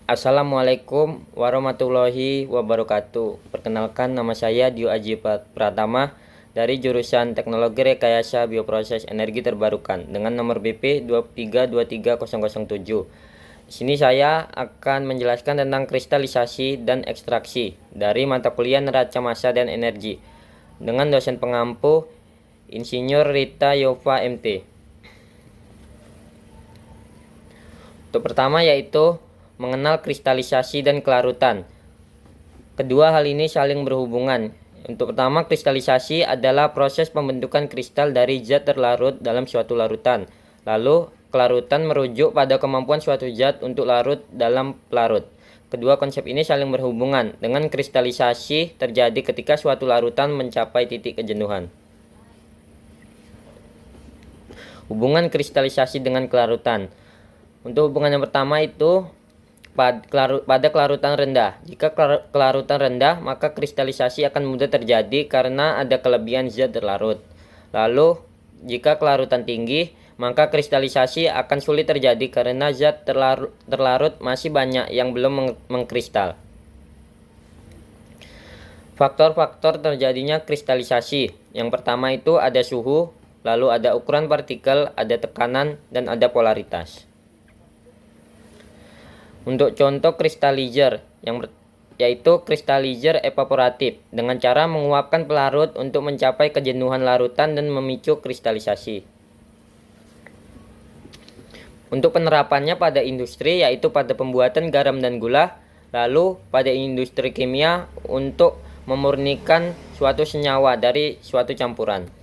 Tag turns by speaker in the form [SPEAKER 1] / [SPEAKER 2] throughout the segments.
[SPEAKER 1] Assalamualaikum warahmatullahi wabarakatuh. Perkenalkan, nama saya Dio Aji Pratama dari jurusan Teknologi Rekayasa Bioproses Energi Terbarukan dengan nomor BP 2323007. Di sini saya akan menjelaskan tentang kristalisasi dan ekstraksi dari mata kuliah Neraca Massa dan Energi dengan dosen pengampu Insinyur Rita Yova MT. Untuk pertama yaitu mengenal kristalisasi dan kelarutan. Kedua hal ini saling berhubungan. Untuk pertama, kristalisasi adalah proses pembentukan kristal dari zat terlarut dalam suatu larutan. Lalu, kelarutan merujuk pada kemampuan suatu zat untuk larut dalam pelarut. Kedua konsep ini saling berhubungan. Dengan kristalisasi terjadi ketika suatu larutan mencapai titik kejenuhan. Hubungan kristalisasi dengan kelarutan. Untuk hubungan yang pertama itu pada kelarutan rendah. Jika kelarutan rendah, maka kristalisasi akan mudah terjadi karena ada kelebihan zat terlarut. Lalu, jika kelarutan tinggi, maka kristalisasi akan sulit terjadi karena zat terlarut masih banyak yang belum mengkristal. Faktor-faktor terjadinya kristalisasi. Yang pertama itu ada suhu, lalu ada ukuran partikel, ada tekanan, dan ada polaritas. Untuk contoh kristalizer yaitu kristalizer evaporatif dengan cara menguapkan pelarut untuk mencapai kejenuhan larutan dan memicu kristalisasi. Untuk penerapannya pada industri yaitu pada pembuatan garam dan gula, lalu pada industri kimia untuk memurnikan suatu senyawa dari suatu campuran.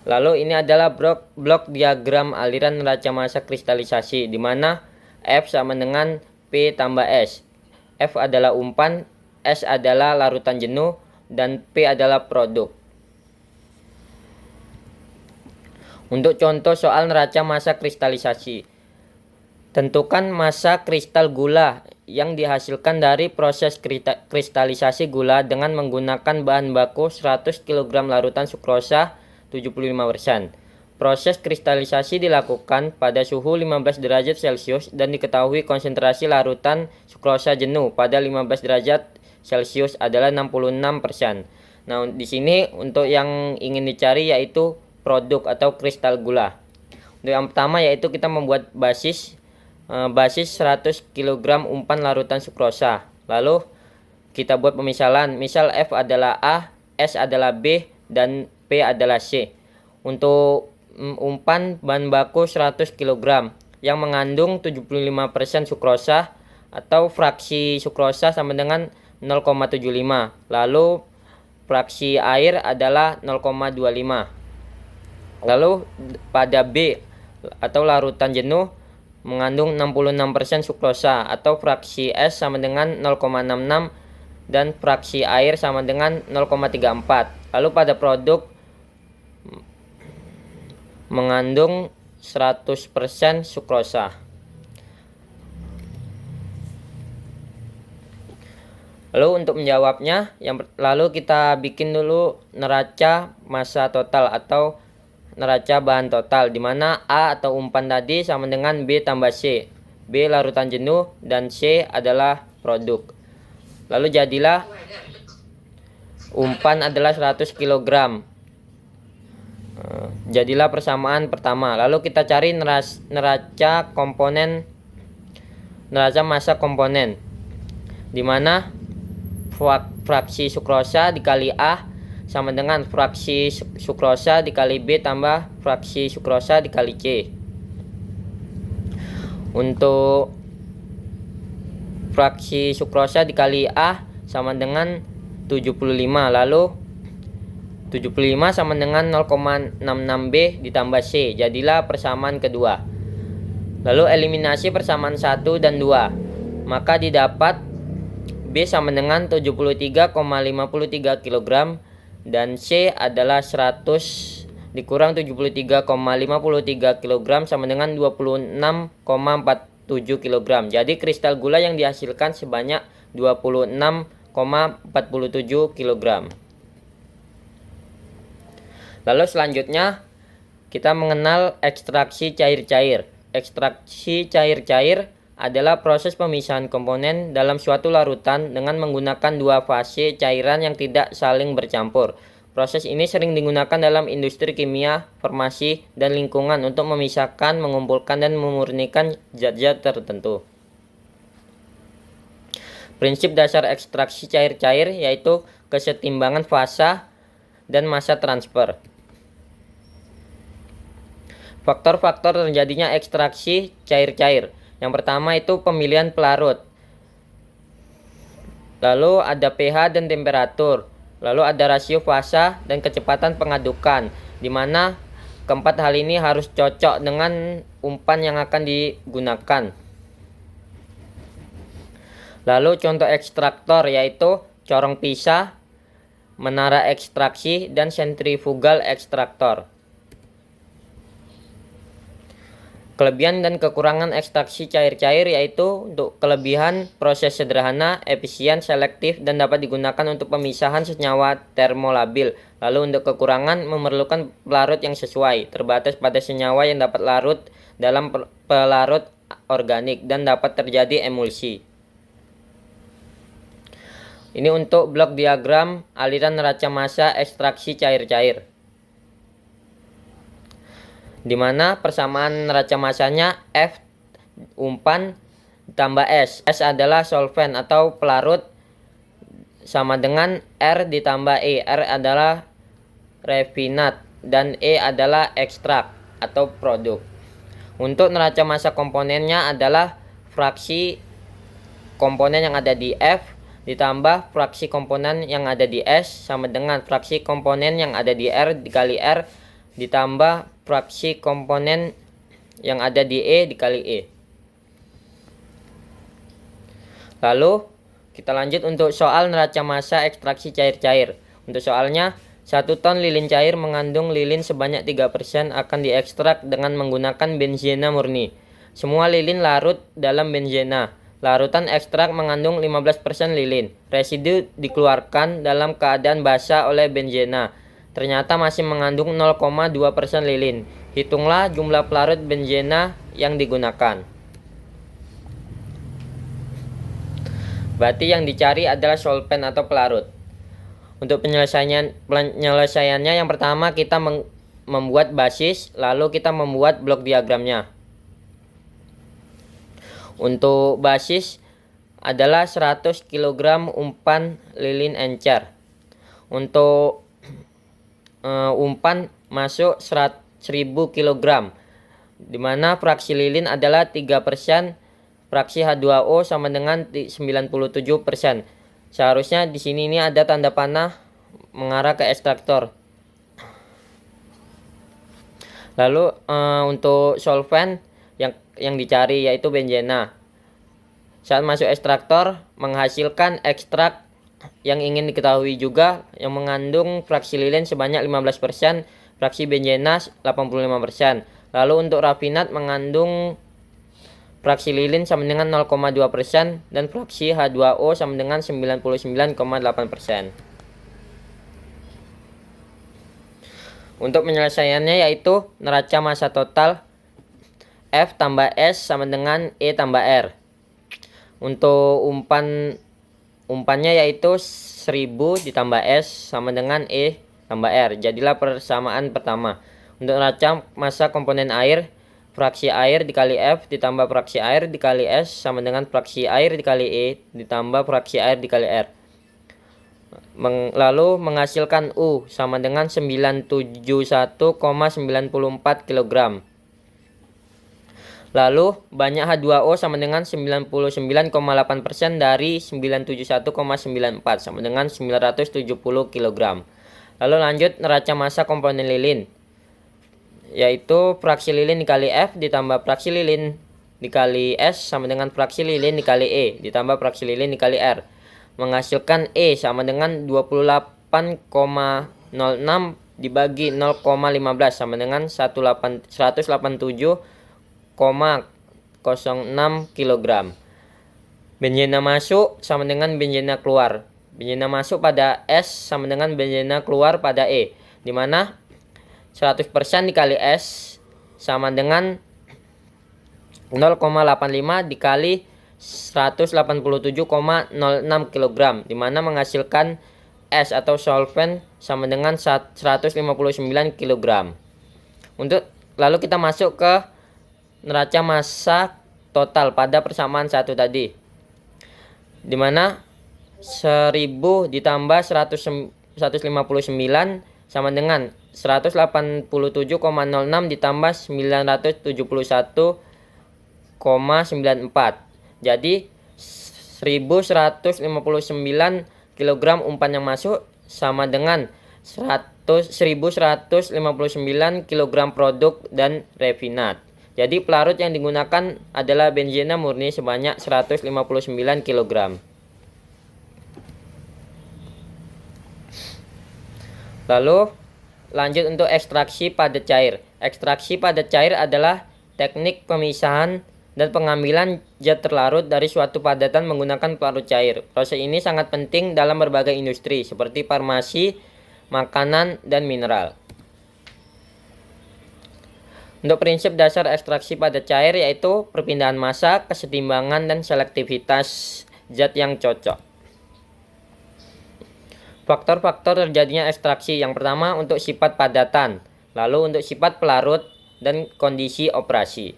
[SPEAKER 1] Lalu ini adalah blok diagram aliran neraca massa kristalisasi di mana F sama dengan P tambah S. F adalah umpan, S adalah larutan jenuh, dan P adalah produk. Untuk contoh soal neraca massa kristalisasi. Tentukan massa kristal gula yang dihasilkan dari proses kristalisasi gula dengan menggunakan bahan baku 100 kg larutan sukrosa 75%. Proses kristalisasi dilakukan pada suhu 15 derajat Celcius dan diketahui konsentrasi larutan sukrosa jenuh pada 15 derajat Celcius adalah 66%. Nah, di sini untuk yang ingin dicari yaitu produk atau kristal gula. Untuk yang pertama yaitu kita membuat basis 100 kg umpan larutan sukrosa. Lalu kita buat pemisalan. Misal F adalah A, S adalah B, dan P adalah C. Untuk umpan bahan baku 100 kg yang mengandung 75% sukrosa atau fraksi sukrosa sama dengan 0,75. Lalu fraksi air adalah 0,25. Lalu pada B atau larutan jenuh mengandung 66% sukrosa atau fraksi S sama dengan 0,66 dan fraksi air sama dengan 0,34. Lalu pada produk mengandung 100% sukrosa. Lalu untuk menjawabnya, lalu kita bikin dulu neraca massa total atau neraca bahan total, di mana A atau umpan tadi sama dengan B tambah C. B larutan jenuh dan C adalah produk. Lalu jadilah umpan adalah 100 kg. Jadilah persamaan pertama. Lalu kita cari neraca massa komponen, di mana fraksi sukrosa dikali A sama dengan fraksi sukrosa dikali B tambah fraksi sukrosa dikali C. Untuk fraksi sukrosa dikali A sama dengan 75. Lalu 75 sama dengan 0,66B ditambah C. Jadilah persamaan kedua. Lalu eliminasi persamaan 1 dan 2. Maka didapat B sama dengan 73,53 kg dan C adalah 100 dikurang 73,53 kg sama dengan 26,47 kg. Jadi kristal gula yang dihasilkan sebanyak 26,47 kg. Lalu selanjutnya kita mengenal ekstraksi cair-cair. ekstraksi cair-cair adalah proses pemisahan komponen dalam suatu larutan dengan menggunakan dua fase cairan yang tidak saling bercampur. Proses ini sering digunakan dalam industri kimia, farmasi, dan lingkungan untuk memisahkan, mengumpulkan, dan memurnikan zat-zat tertentu. Prinsip dasar ekstraksi cair-cair yaitu kesetimbangan fasa dan massa transfer. Faktor-faktor terjadinya ekstraksi cair-cair. Yang pertama itu pemilihan pelarut. Lalu ada pH dan temperatur. Lalu ada rasio fasa dan kecepatan pengadukan, di mana keempat hal ini harus cocok dengan umpan yang akan digunakan. Lalu contoh ekstraktor yaitu corong pisah, menara ekstraksi, dan sentrifugal ekstraktor. Kelebihan dan kekurangan ekstraksi cair-cair yaitu untuk kelebihan proses sederhana, efisien, selektif, dan dapat digunakan untuk pemisahan senyawa termolabil. Lalu untuk kekurangan memerlukan pelarut yang sesuai, terbatas pada senyawa yang dapat larut dalam pelarut organik dan dapat terjadi emulsi. Ini untuk blok diagram aliran neraca massa ekstraksi cair-cair, di mana persamaan neraca massanya F umpan ditambah S. S adalah solvent atau pelarut sama dengan R ditambah E. R adalah refinat dan E adalah ekstrak atau produk. Untuk neraca massa komponennya adalah fraksi komponen yang ada di F ditambah fraksi komponen yang ada di S sama dengan fraksi komponen yang ada di R dikali R ditambah fraksi komponen yang ada di E dikali E. Lalu kita lanjut untuk soal neraca massa ekstraksi cair-cair. Untuk soalnya, 1 ton lilin cair mengandung lilin sebanyak 3% akan diekstrak dengan menggunakan benzena murni. Semua lilin larut dalam benzena. Larutan ekstrak mengandung 15% lilin. Residu dikeluarkan dalam keadaan basah oleh benzena. Ternyata masih mengandung 0,2% lilin. Hitunglah jumlah pelarut benzena yang digunakan. Berarti yang dicari adalah solvent atau pelarut. Untuk penyelesaiannya yang pertama kita membuat basis, lalu kita membuat blok diagramnya. Untuk basis adalah 100 kg umpan lilin encer. Untuk umpan masuk 1000 kg, di mana fraksi lilin adalah 3%, fraksi H2O sama dengan 97%. Seharusnya di sini ini ada tanda panah mengarah ke ekstraktor. Lalu untuk solvent yang dicari yaitu benzena. Saat masuk ekstraktor menghasilkan ekstrak yang ingin diketahui juga yang mengandung fraksi lilin sebanyak 15%, fraksi benzena 85%. Lalu untuk rafinat mengandung fraksi lilin sama dengan 0,2% dan fraksi H2O sama dengan 99,8%. Untuk penyelesaiannya yaitu neraca massa total F tambah S sama dengan E tambah R. Untuk umpannya yaitu 1000 ditambah S sama dengan E tambah R. Jadilah persamaan pertama. Untuk neraca massa komponen air, fraksi air dikali F ditambah fraksi air dikali S sama dengan fraksi air dikali E ditambah fraksi air dikali R. Lalu menghasilkan U sama dengan 971,94 kg. Lalu banyak H2O sama dengan 99,8% dari 971,94 sama dengan 970 kg. Lalu lanjut neraca massa komponen lilin, yaitu fraksi lilin dikali F ditambah fraksi lilin dikali S sama dengan fraksi lilin dikali E ditambah fraksi lilin dikali R. Menghasilkan E sama dengan 28,06 dibagi 0,15 sama dengan 187,06 kg. Benzena masuk sama dengan benzena keluar. Benzena masuk pada S sama dengan benzena keluar pada E, di mana 100% dikali S sama dengan 0,85 dikali 187,06 kg, dimana menghasilkan S atau solvent sama dengan 159 kg. Lalu kita masuk ke neraca massa total pada persamaan satu tadi, dimana 1000 ditambah 159 sama dengan 187,06 ditambah 971,94. Jadi 1159 kg umpan yang masuk sama dengan 1159 kg produk dan refinat. Jadi pelarut yang digunakan adalah benzena murni sebanyak 159 kg. Lalu lanjut untuk ekstraksi padat cair. Ekstraksi padat cair adalah teknik pemisahan dan pengambilan zat terlarut dari suatu padatan menggunakan pelarut cair. Proses ini sangat penting dalam berbagai industri seperti farmasi, makanan, dan mineral. Untuk prinsip dasar ekstraksi padat cair yaitu perpindahan massa, kesetimbangan, dan selektivitas zat yang cocok. Faktor-faktor terjadinya ekstraksi yang pertama untuk sifat padatan, lalu untuk sifat pelarut, dan kondisi operasi.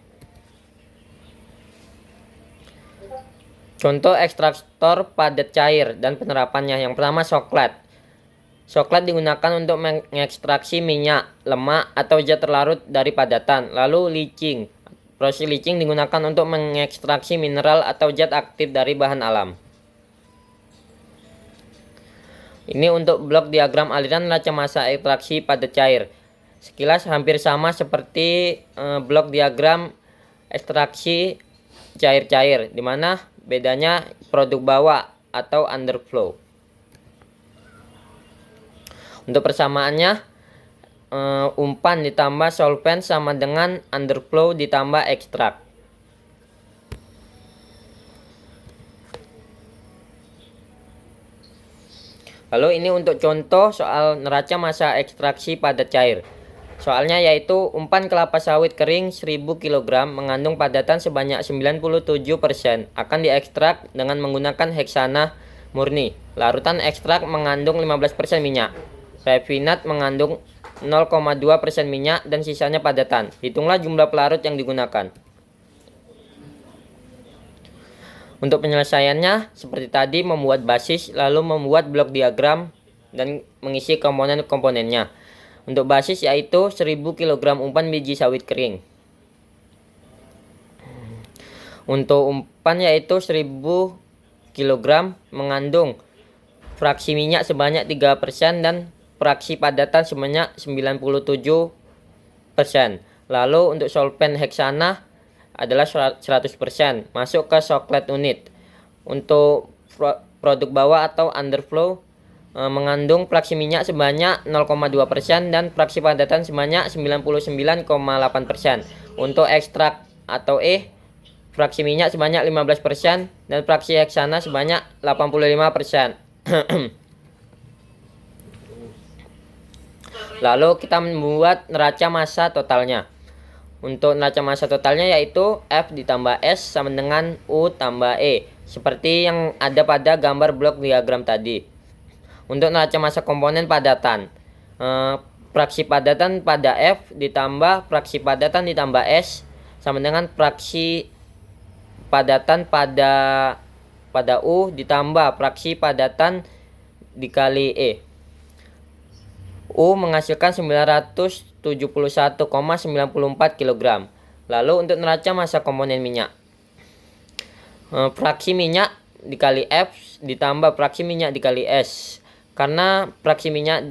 [SPEAKER 1] Contoh ekstraktor padat cair dan penerapannya. Yang pertama soklat. Soklat digunakan untuk mengekstraksi minyak, lemak, atau zat terlarut dari padatan. Lalu leaching. Proses leaching digunakan untuk mengekstraksi mineral atau zat aktif dari bahan alam. Ini untuk blok diagram aliran neraca massa ekstraksi padat cair. Sekilas hampir sama seperti blok diagram ekstraksi cair-cair, di mana bedanya produk bawah atau underflow. Untuk persamaannya, umpan ditambah solvent sama dengan underflow ditambah ekstrak. Lalu ini untuk contoh soal neraca massa ekstraksi padat cair. Soalnya yaitu umpan kelapa sawit kering 1000 kg mengandung padatan sebanyak 97% akan diekstrak dengan menggunakan heksana murni. Larutan ekstrak mengandung 15% minyak. Refinat mengandung 0,2% minyak dan sisanya padatan. Hitunglah jumlah pelarut yang digunakan. Untuk penyelesaiannya seperti tadi, membuat basis lalu membuat blok diagram dan mengisi komponen-komponennya. Untuk basis yaitu 1000 kg umpan biji sawit kering. Untuk umpan yaitu 1000 kg mengandung fraksi minyak sebanyak 3% dan fraksi padatan sebanyak 97%. Lalu untuk solvent heksana adalah 100%, masuk ke soklat unit. Untuk produk bawah atau underflow mengandung fraksi minyak sebanyak 0,2% dan fraksi padatan sebanyak 99,8%. Untuk ekstrak atau fraksi minyak sebanyak 15% dan fraksi heksana sebanyak 85%. Lalu kita membuat neraca massa totalnya. Untuk neraca massa totalnya yaitu F ditambah S sama dengan U tambah E, seperti yang ada pada gambar blok diagram tadi. Untuk neraca massa komponen padatan, fraksi padatan pada F ditambah fraksi padatan ditambah S sama dengan fraksi padatan pada U ditambah fraksi padatan dikali E. U menghasilkan 971,94 kg. Lalu untuk neraca massa komponen minyak, fraksi minyak dikali F ditambah fraksi minyak dikali S. Karena fraksi minyak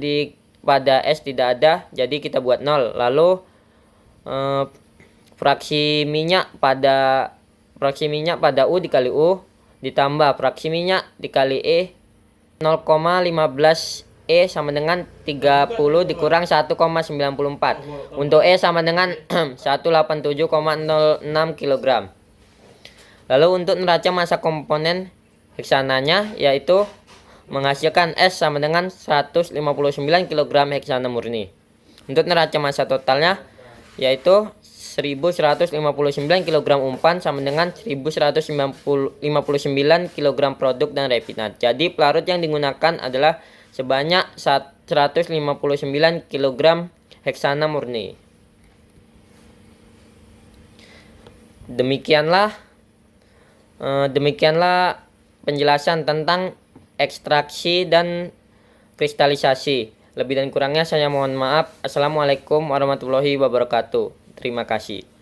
[SPEAKER 1] pada S tidak ada, jadi kita buat 0. Lalu fraksi minyak pada U dikali U ditambah fraksi minyak dikali E, 0,15 E sama dengan 30 dikurang 1,94. Untuk E sama dengan 187,06 kg. Lalu untuk neraca massa komponen heksananya yaitu menghasilkan S sama dengan 159 kg heksana murni. Untuk neraca massa totalnya yaitu 1159 kg umpan sama dengan 1159 kg produk dan refinat. Jadi pelarut yang digunakan adalah sebanyak 159 kg heksana murni. Demikianlah penjelasan tentang ekstraksi dan kristalisasi. Lebih dan kurangnya saya mohon maaf. Assalamualaikum warahmatullahi wabarakatuh. Terima kasih.